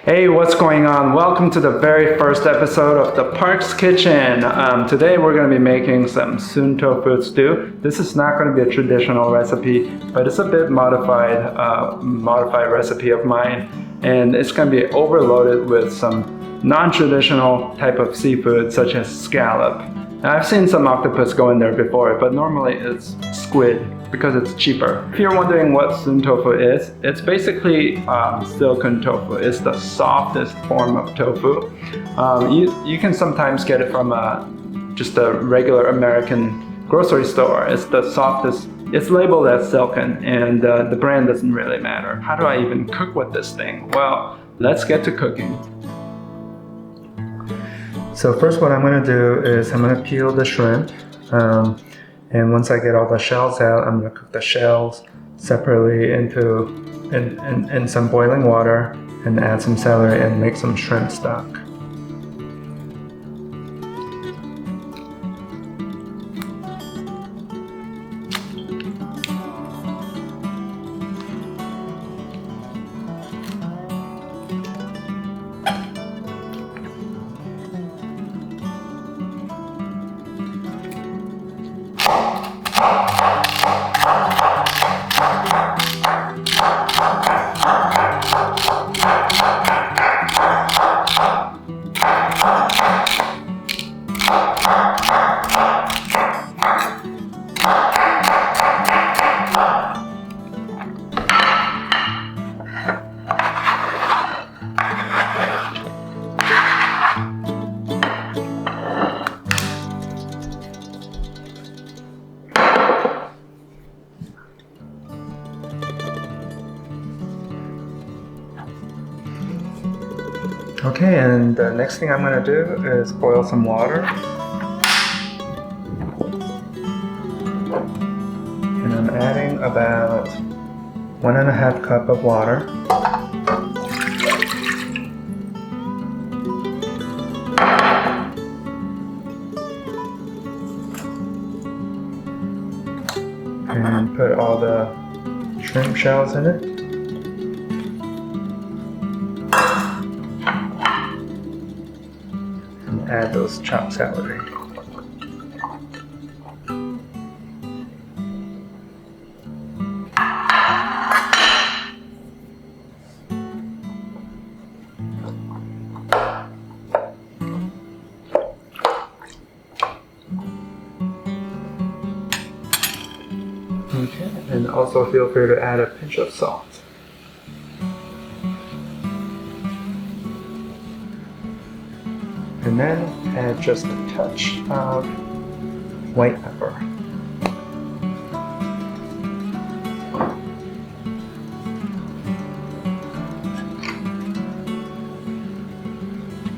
Hey, what's going on? Welcome to the very first episode of the Park's Kitchen. Today we're going to be making some soon tofu stew. This is not going to be a traditional recipe, but it's a bit modified recipe of mine, and it's going to be overloaded with some non-traditional type of seafood such as scallop. Now, I've seen some octopus go in there before, but normally it's squid because it's cheaper. If you're wondering what soon tofu is, it's basically silken tofu. It's the softest form of tofu. You can sometimes get it from just a regular American grocery store. It's the softest. It's labeled as silken, and the brand doesn't really matter. How do I even cook with this thing? Well, let's get to cooking. So first what I'm going to do is I'm going to peel the shrimp. And once I get all the shells out, I'm going to cook the shells separately in some boiling water and add some celery and make some shrimp stock. Okay, and the next thing I'm going to do is boil some water. And I'm adding about 1.5 cups of water. And put all the shrimp shells in it. Add those chopped celery. Okay, and also feel free to add a pinch of salt. And then add just a touch of white pepper.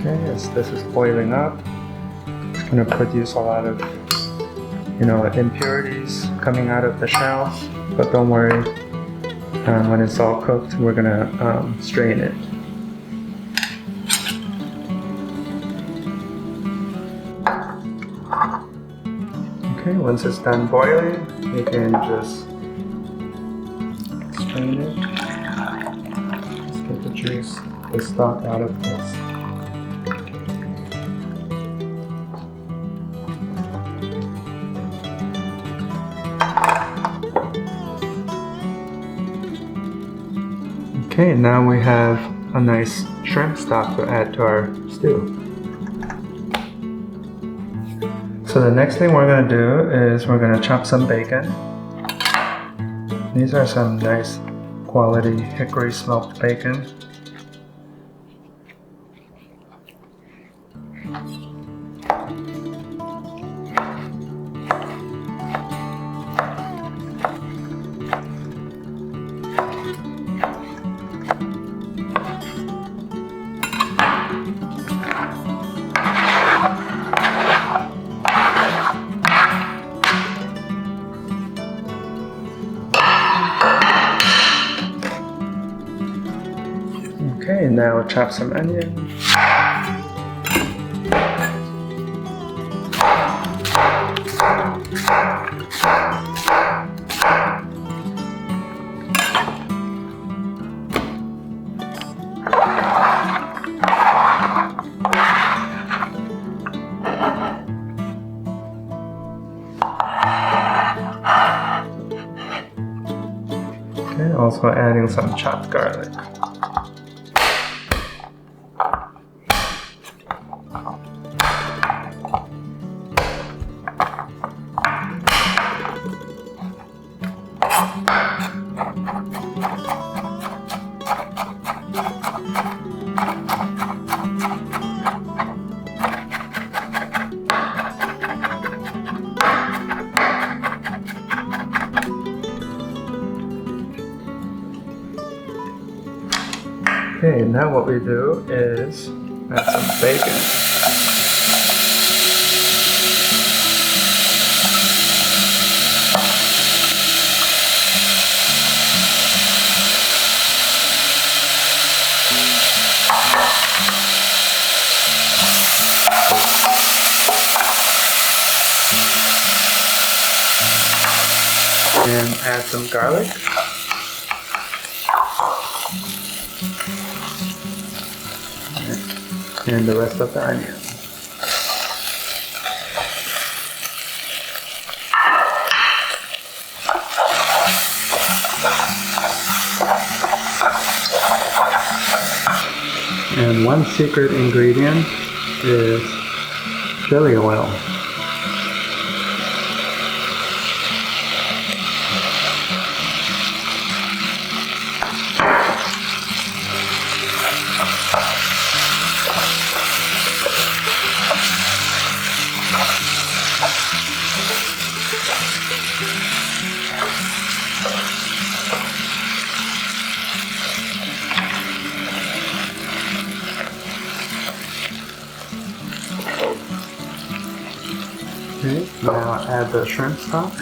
Okay, as this is boiling up, it's going to produce a lot of, impurities coming out of the shells. But don't worry, when it's all cooked, we're going to strain it. Okay, once it's done boiling, you can just strain it. Just get the juice, the stock out of this. Okay, now we have a nice shrimp stock to add to our stew. So the next thing we're going to do is we're going to chop some bacon. These are some nice quality hickory smoked bacon. Okay, now chop some onion. also adding some chopped garlic. Okay, now what we do is add some bacon. And add some garlic. And the rest of the onion. And one secret ingredient is chili oil. Okay, now add the shrimp stock.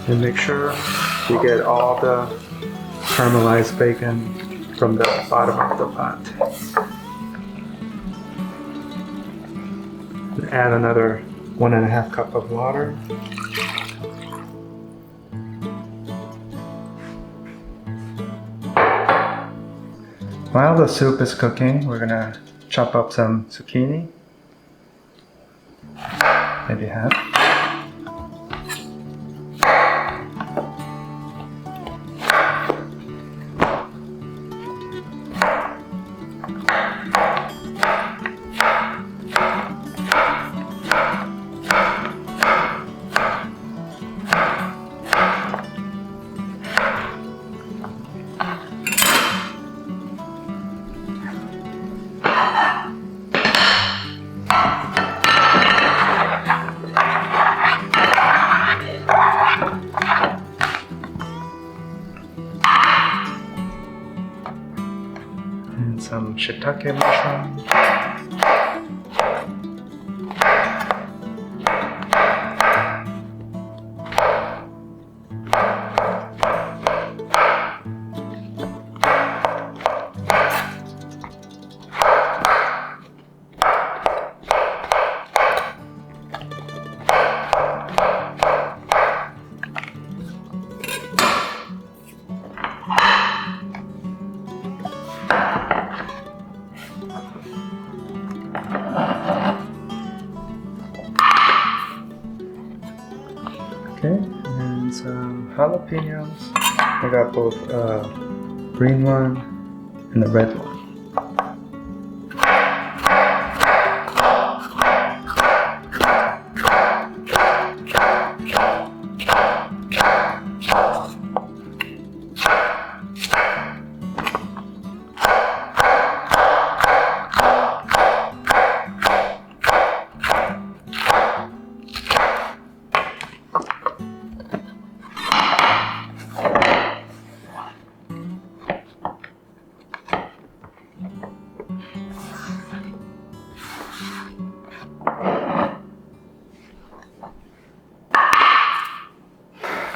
And make sure you get all the caramelized bacon from the bottom of the pot. And add another 1.5 cup of water. While the soup is cooking, we're gonna chop up some zucchini, maybe half. And some shiitake mushroom. Okay, and some jalapeños. I got both green one and the red one.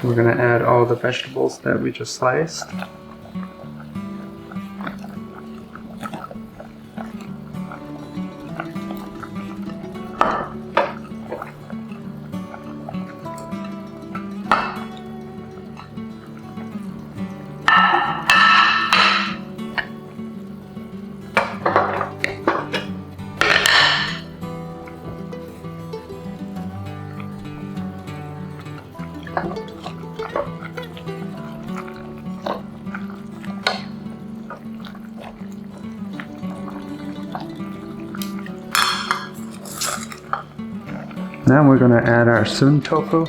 We're gonna add all the vegetables that we just sliced. Now we're going to add our sun tofu.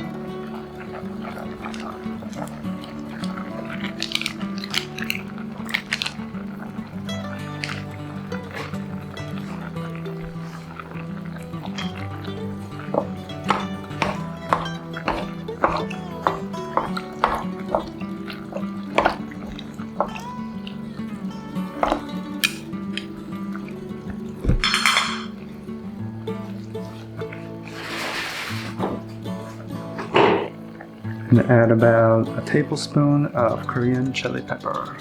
And add about a tablespoon of Korean chili pepper.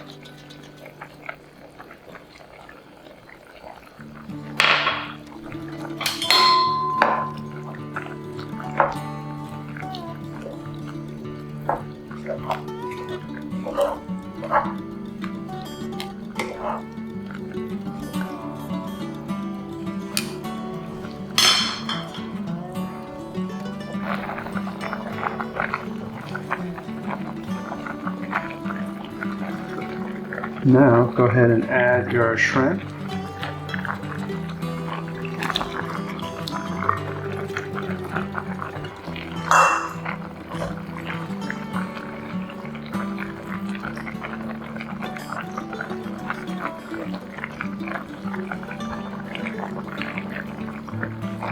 Now go ahead and add your shrimp.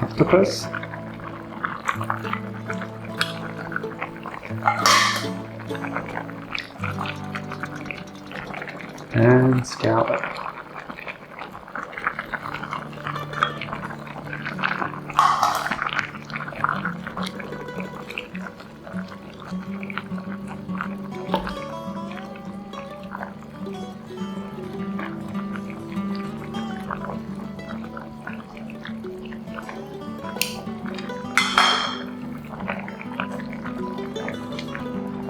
Octopus. And scallop.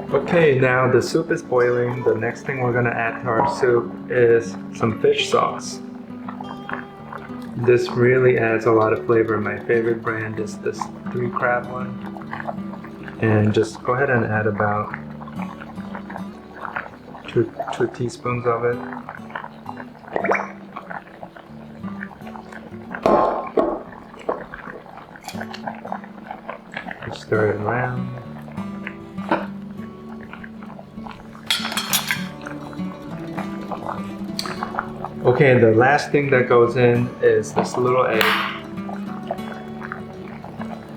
Okay, now the soup is boiling. The next thing we're gonna add to our soup is some fish sauce. This really adds a lot of flavor. My favorite brand is this 3 crab one. And just go ahead and add about two teaspoons of it. Just stir it around. Okay, the last thing that goes in is this little egg.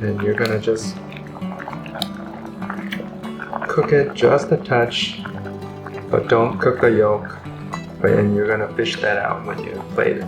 And you're gonna just cook it just a touch, but don't cook the yolk. And you're gonna fish that out when you plate it.